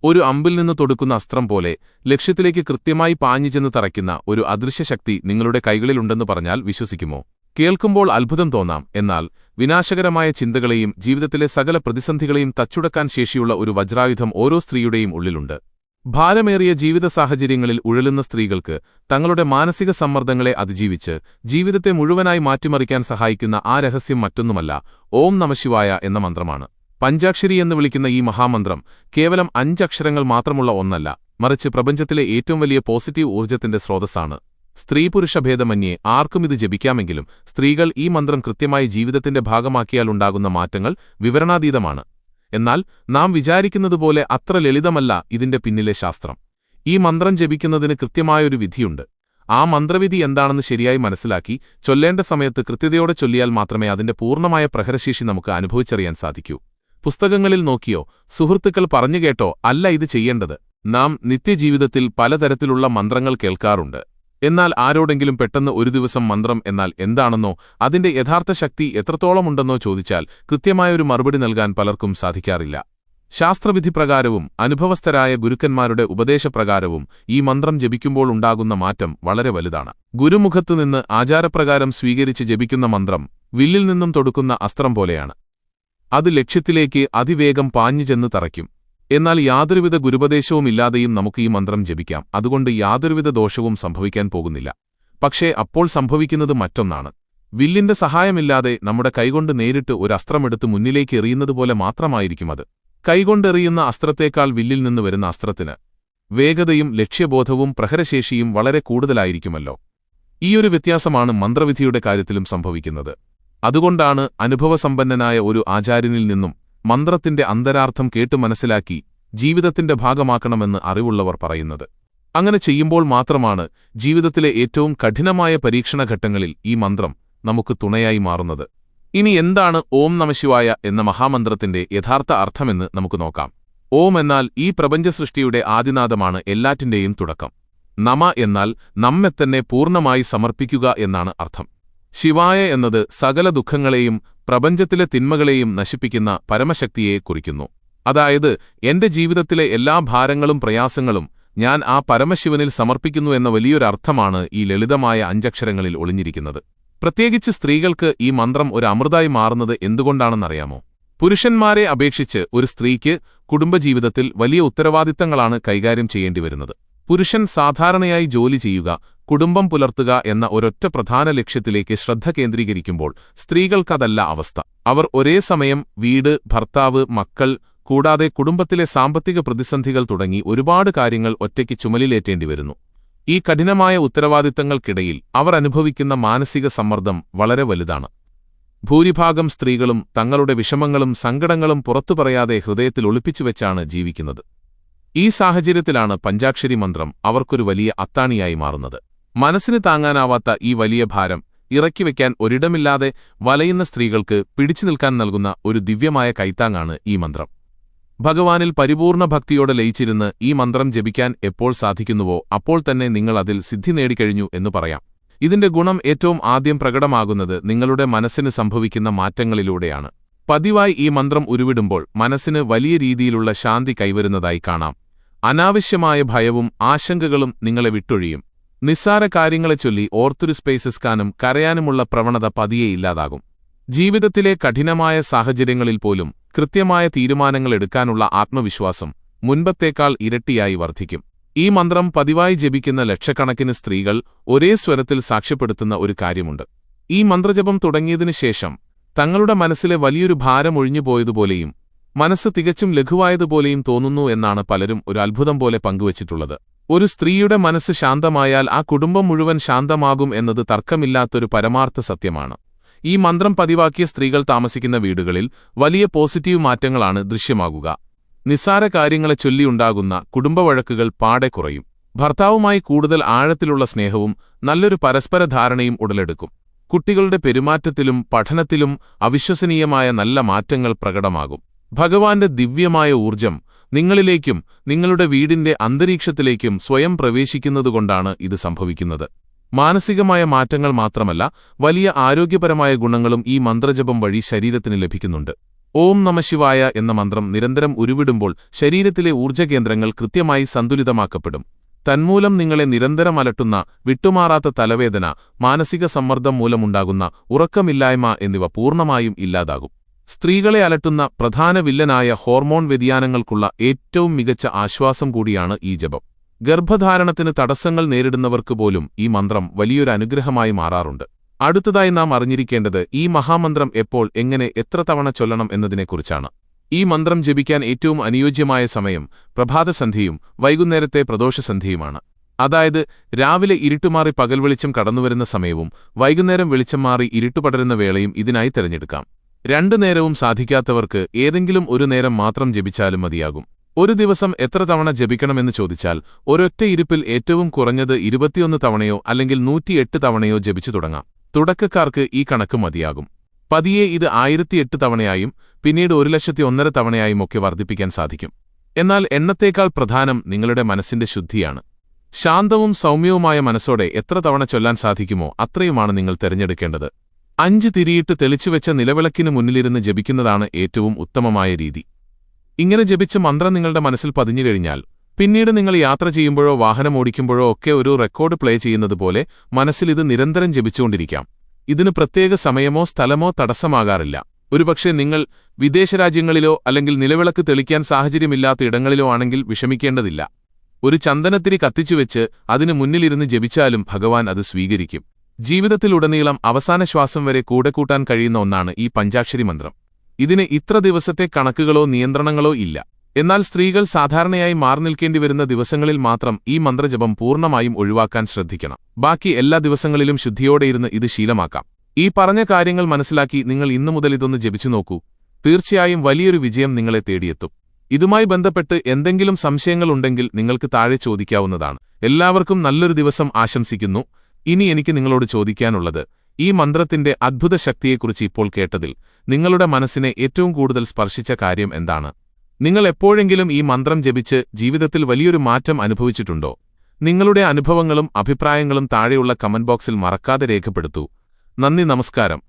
ഒരു അമ്പിൽ നിന്ന് തൊടുക്കുന്ന അസ്ത്രം പോലെ ലക്ഷ്യത്തിലേക്ക് കൃത്യമായി പാഞ്ഞുചെന്ന് തറയ്ക്കുന്ന ഒരു അദൃശ്യശക്തി നിങ്ങളുടെ കൈകളിലുണ്ടെന്ന് പറഞ്ഞാൽ വിശ്വസിക്കുമോ? കേൾക്കുമ്പോൾ അത്ഭുതം തോന്നാം, എന്നാൽ വിനാശകരമായ ചിന്തകളെയും ജീവിതത്തിലെ സകല പ്രതിസന്ധികളെയും തച്ചുടക്കാൻ ശേഷിയുള്ള ഒരു വജ്രായുധം ഓരോ സ്ത്രീയുടെയും ഉള്ളിലുണ്ട്. ഭാരമേറിയ ജീവിത സാഹചര്യങ്ങളിൽ ഉഴലുന്ന സ്ത്രീകൾക്ക് തങ്ങളുടെ മാനസിക സമ്മർദ്ദങ്ങളെ അതിജീവിച്ച് ജീവിതത്തെ മുഴുവനായി മാറ്റിമറിക്കാൻ സഹായിക്കുന്ന ആ രഹസ്യം മറ്റൊന്നുമല്ല, ഓം നമഃശിവായ എന്ന മന്ത്രമാണ്. പഞ്ചാക്ഷരി എന്ന് വിളിക്കുന്ന ഈ മഹാമന്ത്രം കേവലം 5 അക്ഷരങ്ങൾ മാത്രമുള്ള ഒന്നല്ല, മറിച്ച് പ്രപഞ്ചത്തിലെ ഏറ്റവും വലിയ പോസിറ്റീവ് ഊർജ്ജത്തിന്റെ സ്രോതസ്സാണ്. സ്ത്രീ-പുരുഷഭേദമന്യേ ആർക്കും ഇത് ജപിക്കാമെങ്കിലും സ്ത്രീകൾ ഈ മന്ത്രം കൃത്യമായി ജീവിതത്തിന്റെ ഭാഗമാക്കിയാലുണ്ടാകുന്ന മാറ്റങ്ങൾ വിവരണാതീതമാണ്. എന്നാൽ നാം വിചാരിക്കുന്നതുപോലെ അത്ര ലളിതമല്ല ഇതിന്റെ പിന്നിലെ ശാസ്ത്രം. ഈ മന്ത്രം ജപിക്കുന്നതിന് കൃത്യമായൊരു വിധിയുണ്ട്. ആ മന്ത്രവിധി എന്താണെന്ന് ശരിയായി മനസ്സിലാക്കി ചൊല്ലേണ്ട സമയത്ത് കൃത്യതയോടെ ചൊല്ലിയാൽ മാത്രമേ അതിന്റെ പൂർണ്ണമായ പ്രഹരശേഷി നമുക്ക് അനുഭവിച്ചറിയാൻ സാധിക്കൂ. പുസ്തകങ്ങളിൽ നോക്കിയോ, സുഹൃത്തുക്കൾ പറഞ്ഞുകേട്ടോ അല്ല ഇത് ചെയ്യേണ്ടത്. നാം നിത്യജീവിതത്തിൽ പലതരത്തിലുള്ള മന്ത്രങ്ങൾ കേൾക്കാറുണ്ട്. എന്നാൽ ആരോടെങ്കിലും പെട്ടെന്ന് ഒരു ദിവസം മന്ത്രം എന്നാൽ എന്താണെന്നോ അതിന്റെ യഥാർത്ഥ ശക്തി എത്രത്തോളമുണ്ടെന്നോ ചോദിച്ചാൽ കൃത്യമായൊരു മറുപടി നൽകാൻ പലർക്കും സാധിക്കാറില്ല. ശാസ്ത്രവിധി പ്രകാരവും അനുഭവസ്ഥരായ ഗുരുക്കന്മാരുടെ ഉപദേശപ്രകാരവും ഈ മന്ത്രം ജപിക്കുമ്പോൾ ഉണ്ടാകുന്ന മാറ്റം വളരെ വലുതാണ്. ഗുരുമുഖത്തുനിന്ന് ആചാരപ്രകാരം സ്വീകരിച്ച് ജപിക്കുന്ന മന്ത്രം വില്ലിൽ നിന്നും തൊടുക്കുന്ന അസ്ത്രം പോലെയാണ്. അത് ലക്ഷ്യത്തിലേക്ക് അതിവേഗം പാഞ്ഞുചെന്ന് തറയ്ക്കും. എന്നാൽ യാതൊരുവിധ ഗുരുപദേശവുമില്ലാതെയും നമുക്ക് ഈ മന്ത്രം ജപിക്കാം. അതുകൊണ്ട് യാതൊരുവിധ ദോഷവും സംഭവിക്കാൻ പോകുന്നില്ല. പക്ഷേ അപ്പോൾ സംഭവിക്കുന്നത് മറ്റൊന്നാണ്. വില്ലിന്റെ സഹായമില്ലാതെ നമ്മുടെ കൈകൊണ്ട് നേരിട്ട് ഒരു അസ്ത്രമെടുത്ത് മുന്നിലേക്ക് എറിയുന്നതുപോലെ മാത്രമായിരിക്കും അത്. കൈകൊണ്ടെറിയുന്ന അസ്ത്രത്തേക്കാൾ വില്ലിൽ നിന്ന് വരുന്ന അസ്ത്രത്തിന് വേഗതയും ലക്ഷ്യബോധവും പ്രഹരശേഷിയും വളരെ കൂടുതലായിരിക്കുമല്ലോ. ഈയൊരു വ്യത്യാസമാണ് മന്ത്രവിധിയുടെ കാര്യത്തിലും സംഭവിക്കുന്നത്. അതുകൊണ്ടാണ് അനുഭവസമ്പന്നനായ ഒരു ആചാര്യനിൽ നിന്നും മന്ത്രത്തിന്റെ അന്തരാർത്ഥം കേട്ടു മനസ്സിലാക്കി ജീവിതത്തിന്റെ ഭാഗമാക്കണമെന്ന് അറിവുള്ളവർ പറയുന്നത്. അങ്ങനെ ചെയ്യുമ്പോൾ മാത്രമാണ് ജീവിതത്തിലെ ഏറ്റവും കഠിനമായ പരീക്ഷണഘട്ടങ്ങളിൽ ഈ മന്ത്രം നമുക്ക് തുണയായി മാറുന്നത്. ഇനി എന്താണ് ഓം നമഃശിവായ എന്ന മഹാമന്ത്രത്തിന്റെ യഥാർത്ഥ അർത്ഥമെന്ന് നമുക്ക് നോക്കാം. ഓം എന്നാൽ ഈ പ്രപഞ്ചസൃഷ്ടിയുടെ ആദിനാദമാണ്, എല്ലാറ്റിന്റെയും തുടക്കം. നമ എന്നാൽ നമ്മെത്തന്നെ പൂർണ്ണമായി സമർപ്പിക്കുക എന്നാണ് അർത്ഥം. ശിവായ എന്നത് സകല ദുഃഖങ്ങളെയും പ്രപഞ്ചത്തിലെ തിന്മകളെയും നശിപ്പിക്കുന്ന പരമശക്തിയെ കുറിക്കുന്നു. അതായത് എന്റെ ജീവിതത്തിലെ എല്ലാ ഭാരങ്ങളും പ്രയാസങ്ങളും ഞാൻ ആ പരമശിവനിൽ സമർപ്പിക്കുന്നു എന്ന വലിയൊരർത്ഥമാണ് ഈ ലളിതമായ 5 അക്ഷരങ്ങളിൽ ഒളിഞ്ഞിരിക്കുന്നത്. പ്രത്യേകിച്ച് സ്ത്രീകൾക്ക് ഈ മന്ത്രം ഒരു അമൃതായി മാറുന്നത് എന്തുകൊണ്ടാണെന്നറിയാമോ? പുരുഷന്മാരെ അപേക്ഷിച്ച് ഒരു സ്ത്രീക്ക് കുടുംബജീവിതത്തിൽ വലിയ ഉത്തരവാദിത്തങ്ങളാണ് കൈകാര്യം ചെയ്യേണ്ടിവരുന്നത്. പുരുഷൻ സാധാരണയായി ജോലി ചെയ്യുക, കുടുംബം പുലർത്തുക എന്ന ഒരൊറ്റ പ്രധാന ലക്ഷ്യത്തിലേക്ക് ശ്രദ്ധ കേന്ദ്രീകരിക്കുമ്പോൾ സ്ത്രീകൾക്കതല്ല അവസ്ഥ. അവർ ഒരേ സമയം വീട്, ഭർത്താവ്, മക്കൾ, കൂടാതെ കുടുംബത്തിലെ സാമ്പത്തിക പ്രതിസന്ധികൾ തുടങ്ങി ഒരുപാട് കാര്യങ്ങൾ ഒറ്റയ്ക്ക് ചുമലിലേറ്റേണ്ടിവരുന്നു. ഈ കഠിനമായ ഉത്തരവാദിത്തങ്ങൾക്കിടയിൽ അവർ അനുഭവിക്കുന്ന മാനസിക സമ്മർദ്ദം വളരെ വലുതാണ്. ഭൂരിഭാഗം സ്ത്രീകളും തങ്ങളുടെ വിഷമങ്ങളും സങ്കടങ്ങളും പുറത്തു പറയാതെ ഹൃദയത്തിൽ ഒളിപ്പിച്ചുവെച്ചാണ് ജീവിക്കുന്നത്. ഈ സാഹചര്യത്തിലാണ് പഞ്ചാക്ഷരി മന്ത്രം അവർക്കൊരു വലിയ അത്താണിയായി മാറുന്നത്. മനസ്സിന് താങ്ങാനാവാത്ത ഈ വലിയ ഭാരം ഇറക്കിവെക്കാൻ ഒരിടമില്ലാതെ വലയുന്ന സ്ത്രീകൾക്ക് പിടിച്ചു നിൽക്കാൻ നൽകുന്ന ഒരു ദിവ്യമായ കൈത്താങ്ങാണ് ഈ മന്ത്രം. ഭഗവാനിൽ പരിപൂർണ ഭക്തിയോടെ ലയിച്ചിരുന്ന് ഈ മന്ത്രം ജപിക്കാൻ എപ്പോൾ സാധിക്കുന്നുവോ അപ്പോൾ തന്നെ നിങ്ങൾ അതിൽ സിദ്ധി നേടിക്കഴിഞ്ഞു എന്ന് പറയാം. ഇതിന്റെ ഗുണം ഏറ്റവും ആദ്യം പ്രകടമാകുന്നത് നിങ്ങളുടെ മനസ്സിന് സംഭവിക്കുന്ന മാറ്റങ്ങളിലൂടെയാണ്. പതിവായി ഈ മന്ത്രം ഉരുവിടുമ്പോൾ മനസ്സിന് വലിയ രീതിയിലുള്ള ശാന്തി കൈവരുന്നതായി കാണാം. അനാവശ്യമായ ഭയവും ആശങ്കകളും നിങ്ങളെ വിട്ടൊഴിയും. നിസ്സാര കാര്യങ്ങളെ ചൊല്ലി ഓർത്തൊരു സ്പേസിസ്കാനും കരയാനുമുള്ള പ്രവണത പതിയെ ഇല്ലാതാകും. ജീവിതത്തിലെ കഠിനമായ സാഹചര്യങ്ങളിൽ പോലും കൃത്യമായ തീരുമാനങ്ങൾ എടുക്കാനുള്ള ആത്മവിശ്വാസം മുൻപത്തേക്കാൾ ഇരട്ടിയായി വർദ്ധിക്കും. ഈ മന്ത്രം പതിവായി ജപിക്കുന്ന ലക്ഷക്കണക്കിന് സ്ത്രീകൾ ഒരേ സ്വരത്തിൽ സാക്ഷ്യപ്പെടുത്തുന്ന ഒരു കാര്യമുണ്ട്. ഈ മന്ത്രജപം തുടങ്ങിയതിനു ശേഷം തങ്ങളുടെ മനസ്സിലെ വലിയൊരു ഭാരം ഒഴിഞ്ഞുപോയതുപോലെയും മനസ്സ് തികച്ചും ലഘുവായതുപോലെയും തോന്നുന്നു എന്നാണ് പലരും ഒരു അത്ഭുതം പോലെ പങ്കുവച്ചിട്ടുള്ളത്. ഒരു സ്ത്രീയുടെ മനസ്സ് ശാന്തമായാൽ ആ കുടുംബം മുഴുവൻ ശാന്തമാകും എന്നത് തർക്കമില്ലാത്തൊരു പരമാർത്ഥ സത്യമാണ്. ഈ മന്ത്രം പതിവാക്കിയ സ്ത്രീകൾ താമസിക്കുന്ന വീടുകളിൽ വലിയ പോസിറ്റീവ് മാറ്റങ്ങളാണ് ദൃശ്യമാകുക. നിസ്സാര കാര്യങ്ങളെ ചൊല്ലിയുണ്ടാകുന്ന കുടുംബവഴക്കുകൾ പാടെ കുറയും. ഭർത്താവുമായി കൂടുതൽ ആഴത്തിലുള്ള സ്നേഹവും നല്ലൊരു പരസ്പര ധാരണയും ഉടലെടുക്കും. കുട്ടികളുടെ പെരുമാറ്റത്തിലും പഠനത്തിലും അവിശ്വസനീയമായ നല്ല മാറ്റങ്ങൾ പ്രകടമാകും. ഭഗവാന്റെ ദിവ്യമായ ഊർജ്ജം നിങ്ങളിലേക്കും നിങ്ങളുടെ വീടിന്റെ അന്തരീക്ഷത്തിലേക്കും സ്വയം പ്രവേശിക്കുന്നതുകൊണ്ടാണ് ഇത് സംഭവിക്കുന്നത്. മാനസികമായ മാറ്റങ്ങൾ മാത്രമല്ല, വലിയ ആരോഗ്യപരമായ ഗുണങ്ങളും ഈ മന്ത്രജപം വഴി ശരീരത്തിന് ലഭിക്കുന്നുണ്ട്. ഓം നമഃശിവായ എന്ന മന്ത്രം നിരന്തരം ഉരുവിടുമ്പോൾ ശരീരത്തിലെ ഊർജ്ജകേന്ദ്രങ്ങൾ കൃത്യമായി സന്തുലിതമാക്കപ്പെടും. തന്മൂലം നിങ്ങളെ നിരന്തരം അലട്ടുന്ന വിട്ടുമാറാത്ത തലവേദന, മാനസിക സമ്മർദ്ദം മൂലമുണ്ടാകുന്ന ഉറക്കമില്ലായ്മ എന്നിവ പൂർണ്ണമായും ഇല്ലാതാകും. സ്ത്രീകളെ അലട്ടുന്ന പ്രധാന വില്ലനായ ഹോർമോൺ വ്യതിയാനങ്ങൾക്കുള്ള ഏറ്റവും മികച്ച ആശ്വാസം കൂടിയാണ് ഈ ജപം. ഗർഭധാരണത്തിന് തടസ്സങ്ങൾ നേരിടുന്നവർക്ക് പോലും ഈ മന്ത്രം വലിയൊരു അനുഗ്രഹമായി മാറാറുണ്ട്. അടുത്തതായി നാം അറിഞ്ഞിരിക്കേണ്ടത് ഈ മഹാമന്ത്രം എപ്പോൾ, എങ്ങനെ, എത്ര തവണ ചൊല്ലണം എന്നതിനെക്കുറിച്ചാണ്. ഈ മന്ത്രം ജപിക്കാൻ ഏറ്റവും അനുയോജ്യമായ സമയം പ്രഭാതസന്ധ്യയും വൈകുന്നേരത്തെ പ്രദോഷസന്ധ്യയുമാണ്. അതായത് രാവിലെ ഇരുട്ടുമാറി പകൽ വെളിച്ചം കടന്നുവരുന്ന സമയവും വൈകുന്നേരം വെളിച്ചം മാറി ഇരുട്ടുപടരുന്ന വേളയും ഇതിനായി തിരഞ്ഞെടുക്കാം. രണ്ടു നേരവും സാധിക്കാത്തവർക്ക് ഏതെങ്കിലും ഒരു നേരം മാത്രം ജപിച്ചാലും മതിയാകും. ഒരു ദിവസം എത്ര തവണ ജപിക്കണമെന്ന് ചോദിച്ചാൽ ഒരൊറ്റ ഇരിപ്പിൽ ഏറ്റവും കുറഞ്ഞത് 21 തവണയോ അല്ലെങ്കിൽ 108 തവണയോ ജപിച്ചു തുടങ്ങാം. തുടക്കക്കാർക്ക് ഈ കണക്ക് മതിയാകും. പതിയെ ഇത് 1008 തവണയായും പിന്നീട് 1,01,000 തവണയായും ഒക്കെ വർദ്ധിപ്പിക്കാൻ സാധിക്കും. എന്നാൽ എണ്ണത്തേക്കാൾ പ്രധാനം നിങ്ങളുടെ മനസ്സിന്റെ ശുദ്ധിയാണ്. ശാന്തവും സൗമ്യവുമായ മനസ്സോടെ എത്ര തവണ ചൊല്ലാൻ സാധിക്കുമോ അത്രയുമാണ് നിങ്ങൾ തിരഞ്ഞെടുക്കേണ്ടത്. 5 തിരിയിട്ട് തെളിച്ചുവെച്ച നിലവിളക്കിന് മുന്നിലിരുന്ന് ജപിക്കുന്നതാണ് ഏറ്റവും ഉത്തമമായ രീതി. ഇങ്ങനെ ജപിച്ച മന്ത്രം നിങ്ങളുടെ മനസ്സിൽ പതിഞ്ഞുകഴിഞ്ഞാൽ പിന്നീട് നിങ്ങൾ യാത്ര ചെയ്യുമ്പോഴോ വാഹനമോടിക്കുമ്പോഴോ ഒക്കെ ഒരു റെക്കോർഡ് പ്ലേ ചെയ്യുന്നതുപോലെ മനസ്സിൽ ഇത് നിരന്തരം ജപിച്ചുകൊണ്ടിരിക്കാം. ഇതിന് പ്രത്യേക സമയമോ സ്ഥലമോ തടസ്സമാകാറില്ല. ഒരുപക്ഷെ നിങ്ങൾ വിദേശരാജ്യങ്ങളിലോ അല്ലെങ്കിൽ നിലവിളക്ക് തെളിക്കാൻ സാഹചര്യമില്ലാത്ത ഇടങ്ങളിലോ ആണെങ്കിൽ വിഷമിക്കേണ്ടതില്ല. ഒരു ചന്ദനത്തിരി കത്തിച്ചുവെച്ച് അതിനു മുന്നിലിരുന്ന് ജപിച്ചാലും ഭഗവാൻ അത് സ്വീകരിക്കും. ജീവിതത്തിലുടനീളം അവസാന ശ്വാസം വരെ കൂടെ കൂട്ടാൻ കഴിയുന്ന ഒന്നാണ് ഈ പഞ്ചാക്ഷരി മന്ത്രം. ഇതിന് ഇത്ര ദിവസത്തെ കണക്കുകളോ നിയന്ത്രണങ്ങളോ ഇല്ല. എന്നാൽ സ്ത്രീകൾ സാധാരണയായി മാറിനിൽക്കേണ്ടിവരുന്ന ദിവസങ്ങളിൽ മാത്രം ഈ മന്ത്രജപം പൂർണ്ണമായും ഒഴിവാക്കാൻ ശ്രദ്ധിക്കണം. ബാക്കി എല്ലാ ദിവസങ്ങളിലും ശുദ്ധിയോടെയിരുന്ന് ഇത് ശീലമാക്കാം. ഈ പറഞ്ഞ കാര്യങ്ങൾ മനസ്സിലാക്കി നിങ്ങൾ ഇന്നു മുതൽ ഇതൊന്ന് ജപിച്ചു നോക്കൂ. തീർച്ചയായും വലിയൊരു വിജയം നിങ്ങളെ തേടിയെത്തും. ഇതുമായി ബന്ധപ്പെട്ട് എന്തെങ്കിലും സംശയങ്ങളുണ്ടെങ്കിൽ നിങ്ങൾക്ക് താഴെ ചോദിക്കാവുന്നതാണ്. എല്ലാവർക്കും നല്ലൊരു ദിവസം ആശംസിക്കുന്നു. ഇനി എനിക്ക് നിങ്ങളോട് ചോദിക്കാനുള്ളത്, ഈ മന്ത്രത്തിന്റെ അദ്ഭുത ശക്തിയെക്കുറിച്ച് ഇപ്പോൾ കേട്ടതിൽ നിങ്ങളുടെ മനസ്സിനെ ഏറ്റവും കൂടുതൽ സ്പർശിച്ച കാര്യം എന്താണ്? നിങ്ങൾ എപ്പോഴെങ്കിലും ഈ മന്ത്രം ജപിച്ച് ജീവിതത്തിൽ വലിയൊരു മാറ്റം അനുഭവിച്ചിട്ടുണ്ടോ? നിങ്ങളുടെ അനുഭവങ്ങളും അഭിപ്രായങ്ങളും താഴെയുള്ള കമന്റ് ബോക്സിൽ മറക്കാതെ രേഖപ്പെടുത്തൂ. നന്ദി, നമസ്കാരം.